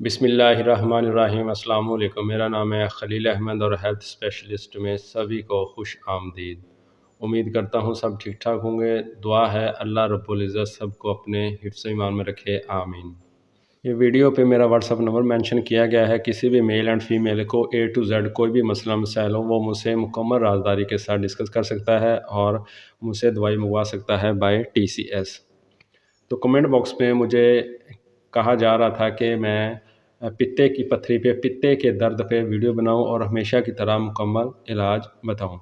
بسم اللہ الرحمن الرحیم۔ السلام علیکم، میرا نام ہے خلیل احمد اور ہیلتھ اسپیشلسٹ میں سبھی کو خوش آمدید۔ امید کرتا ہوں سب ٹھیک ٹھاک ہوں گے۔ دعا ہے اللہ رب العزت سب کو اپنے حفظ و ایمان میں رکھے، آمین۔ یہ ویڈیو پہ میرا واٹس اپ نمبر مینشن کیا گیا ہے۔ کسی بھی میل اینڈ فیمیل کو اے ٹو زیڈ کوئی بھی مسئلہ مسائل ہو وہ مجھ سے مکمل رازداری کے ساتھ ڈسکس کر سکتا ہے اور مجھ سے دوائی منگوا سکتا ہے بائی TCS۔ تو کمنٹ باکس میں مجھے کہا جا رہا تھا کہ میں پتے کی پتھری پہ، پتے کے درد پہ ویڈیو بناؤں اور ہمیشہ کی طرح مکمل علاج بتاؤں۔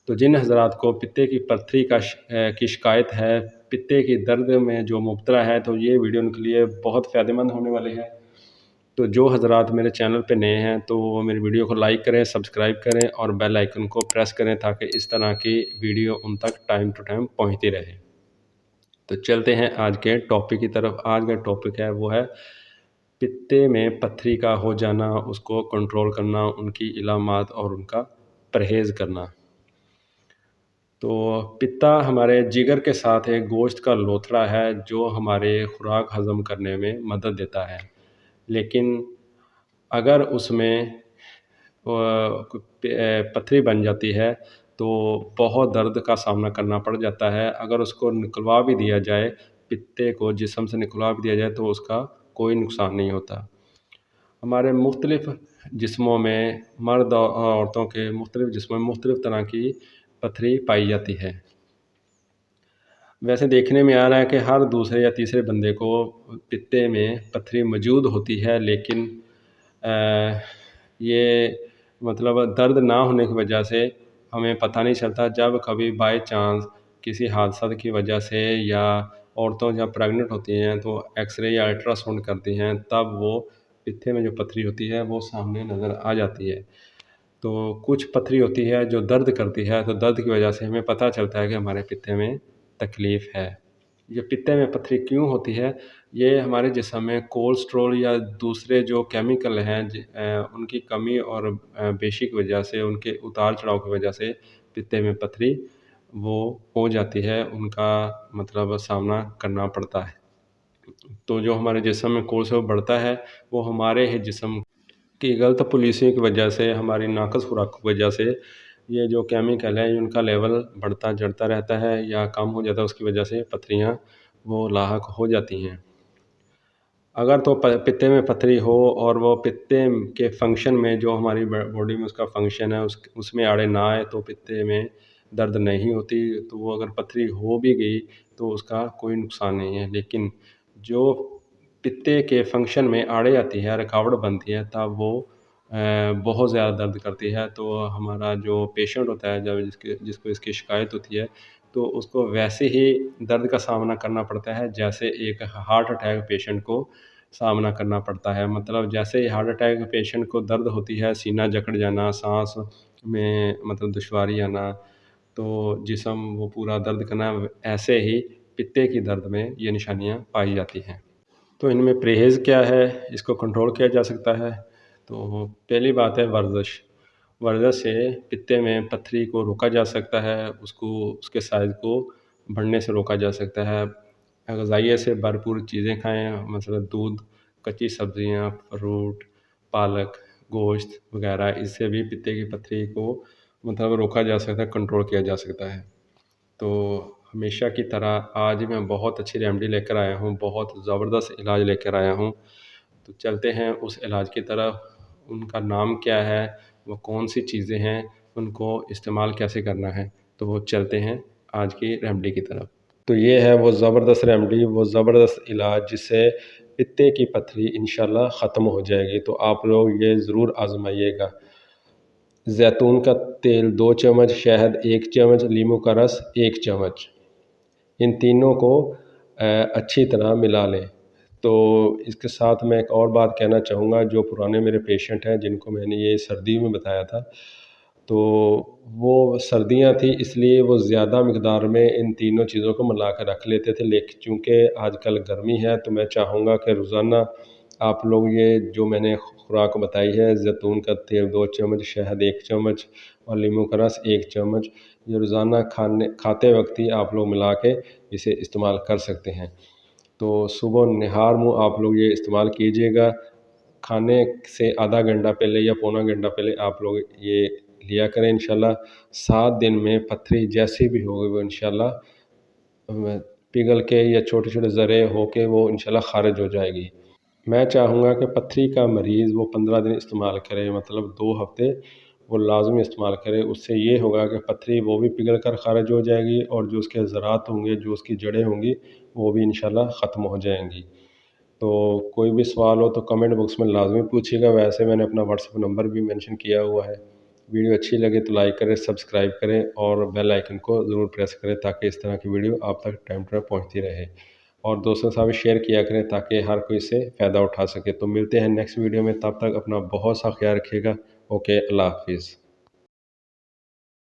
تو جن حضرات کو پتے کی پتھری کی شکایت ہے، پتے کی درد میں جو مبتلا ہے، تو یہ ویڈیو ان کے لیے بہت فائدہ مند ہونے والے ہے۔ تو جو حضرات میرے چینل پہ نئے ہیں تو وہ میری ویڈیو کو لائک کریں، سبسکرائب کریں اور بیل آئیکن کو پریس کریں تاکہ اس طرح کی ویڈیو ان تک ٹائم ٹو ٹائم پہنچتی رہے۔ تو چلتے ہیں آج کے ٹاپک کی طرف۔ آج کا ٹاپک ہے وہ ہے پتے میں پتھری کا ہو جانا، اس کو کنٹرول کرنا، ان کی علامات اور ان کا پرہیز کرنا۔ تو پتا ہمارے جگر کے ساتھ ایک گوشت کا لوتھڑا ہے جو ہمارے خوراک ہضم کرنے میں مدد دیتا ہے، لیکن اگر اس میں پتھری بن جاتی ہے تو بہت درد کا سامنا کرنا پڑ جاتا ہے۔ اگر اس کو نکلوا بھی دیا جائے، پتے کو جسم سے نکلوا بھی دیا جائے تو اس کا کوئی نقصان نہیں ہوتا۔ ہمارے مختلف جسموں میں، مرد اور عورتوں کے مختلف جسموں میں مختلف طرح کی پتھری پائی جاتی ہے۔ ویسے دیکھنے میں آ رہا ہے کہ ہر دوسرے یا تیسرے بندے کو پتے میں پتھری موجود ہوتی ہے، لیکن یہ مطلب درد نہ ہونے کی وجہ سے ہمیں پتہ نہیں چلتا۔ جب کبھی بائی چانس کسی حادثہ کی وجہ سے یا عورتوں جب پریگننٹ ہوتی ہیں تو ایکس رے یا الٹرا ساؤنڈ کرتی ہیں، تب وہ پتے میں جو پتھری ہوتی ہے وہ سامنے نظر آ جاتی ہے۔ تو کچھ پتھری ہوتی ہے جو درد کرتی ہے، تو درد کی وجہ سے ہمیں پتہ چلتا ہے کہ ہمارے پتے میں تکلیف ہے۔ یہ پتے میں پتھری کیوں ہوتی ہے؟ یہ ہمارے جسم میں کولسٹرول یا دوسرے جو کیمیکل ہیں ان کی کمی اور بیشی کی وجہ سے، ان کے اتار چڑھاؤ کی وجہ سے پتے میں پتھری وہ ہو جاتی ہے، ان کا مطلب سامنا کرنا پڑتا ہے۔ تو جو ہمارے جسم میں کولسٹرول بڑھتا ہے وہ ہمارے ہی جسم کی غلط پالیسیوں کی وجہ سے، ہماری ناقص خوراک کی وجہ سے یہ جو کیمیکل ہے ان کا لیول بڑھتا چڑھتا رہتا ہے یا کم ہو جاتا ہے، اس کی وجہ سے پتھریاں وہ لاحق ہو جاتی ہیں۔ اگر تو پتے میں پتھری ہو اور وہ پتے کے فنکشن میں، جو ہماری باڈی میں اس کا فنکشن ہے، اس میں آڑے نہ آئے تو پتے میں درد نہیں ہوتی۔ تو وہ اگر پتھری ہو بھی گئی تو اس کا کوئی نقصان نہیں ہے، لیکن جو پتے کے فنکشن میں آڑے آتی ہے، رکاوٹ بنتی ہے، تب وہ بہت زیادہ درد کرتی ہے۔ تو ہمارا جو پیشنٹ ہوتا ہے، جب جس کو اس کی شکایت ہوتی ہے، تو اس کو ویسے ہی درد کا سامنا کرنا پڑتا ہے جیسے ایک ہارٹ اٹیک پیشنٹ کو سامنا کرنا پڑتا ہے۔ مطلب جیسے ہی ہارٹ اٹیک پیشنٹ کو درد ہوتی ہے، سینہ جکڑ جانا، سانس میں مطلب دشواری آنا، تو جسم وہ پورا درد کرنا، ایسے ہی پتے کی درد میں یہ نشانیاں پائی جاتی ہیں۔ تو ان میں پرہیز کیا ہے، اس کو کنٹرول کیا جا سکتا ہے؟ تو پہلی بات ہے ورزش۔ ورزش سے پتے میں پتھری کو روکا جا سکتا ہے، اس کے سائز کو بڑھنے سے روکا جا سکتا ہے۔ غذائیت سے بھرپور چیزیں کھائیں، مثلا دودھ، کچی سبزیاں، فروٹ، پالک، گوشت وغیرہ، اس سے بھی پتے کی پتھری کو مطلب روکا جا سکتا ہے، کنٹرول کیا جا سکتا ہے۔ تو ہمیشہ کی طرح آج میں بہت اچھی ریمیڈی لے کر آیا ہوں، بہت زبردست علاج لے کر آیا ہوں۔ تو چلتے ہیں اس علاج کی طرف۔ ان کا نام کیا ہے، وہ کون سی چیزیں ہیں، ان کو استعمال کیسے کرنا ہے، تو وہ چلتے ہیں آج کی ریمیڈی کی طرف۔ تو یہ ہے وہ زبردست ریمیڈی، وہ زبردست علاج جس سے پتے کی پتھری انشاءاللہ ختم ہو جائے گی۔ تو آپ لوگ یہ ضرور آزمائیے گا۔ زیتون کا تیل 2 چمچ، شہد 1 چمچ، لیموں کا رس 1 چمچ، ان تینوں کو اچھی طرح ملا لیں۔ تو اس کے ساتھ میں ایک اور بات کہنا چاہوں گا، جو پرانے میرے پیشنٹ ہیں جن کو میں نے یہ سردی میں بتایا تھا، تو وہ سردیاں تھیں اس لیے وہ زیادہ مقدار میں ان تینوں چیزوں کو ملا کر رکھ لیتے تھے، لیکن چونکہ آج کل گرمی ہے تو میں چاہوں گا کہ روزانہ آپ لوگ یہ جو میں نے خوراک بتائی ہے، زیتون کا تیل 2 چمچ، شہد 1 چمچ اور لیموں کا رس 1 چمچ، یہ روزانہ کھاتے وقت ہی آپ لوگ ملا کے اسے استعمال کر سکتے ہیں۔ تو صبح نہار منہ آپ لوگ یہ استعمال کیجیے گا، کھانے سے آدھا گھنٹہ پہلے یا پونا گھنٹہ پہلے آپ لوگ یہ لیا کریں انشاءاللہ۔ 7 دن میں پتھری جیسی بھی ہوگی وہ انشاءاللہ پگھل کے یا چھوٹے چھوٹے ذرے ہو کے وہ انشاءاللہ خارج ہو جائے گی۔ میں چاہوں گا کہ پتھری کا مریض وہ 15 دن استعمال کرے، مطلب 2 ہفتے وہ لازمی استعمال کرے۔ اس سے یہ ہوگا کہ پتھری وہ بھی پگھل کر خارج ہو جائے گی، اور جو اس کے ذرات ہوں گے، جو اس کی جڑیں ہوں گی، وہ بھی انشاءاللہ ختم ہو جائیں گی۔ تو کوئی بھی سوال ہو تو کمنٹ باکس میں لازمی پوچھیے گا۔ ویسے میں نے اپنا واٹس ایپ نمبر بھی مینشن کیا ہوا ہے۔ ویڈیو اچھی لگے تو لائک کریں، سبسکرائب کریں اور بیل آئیکن کو ضرور پریس کریں تاکہ اس طرح کی ویڈیو آپ تک ٹائم ٹو ٹائم پہنچتی رہے، اور دوستوں کے ساتھ بھی شیئر کیا کریں تاکہ ہر کوئی سے فائدہ اٹھا سکے۔ تو ملتے ہیں نیکسٹ ویڈیو میں، تب تک اپنا بہت سا خیال رکھیے گا۔ اوکے، اللہ حافظ۔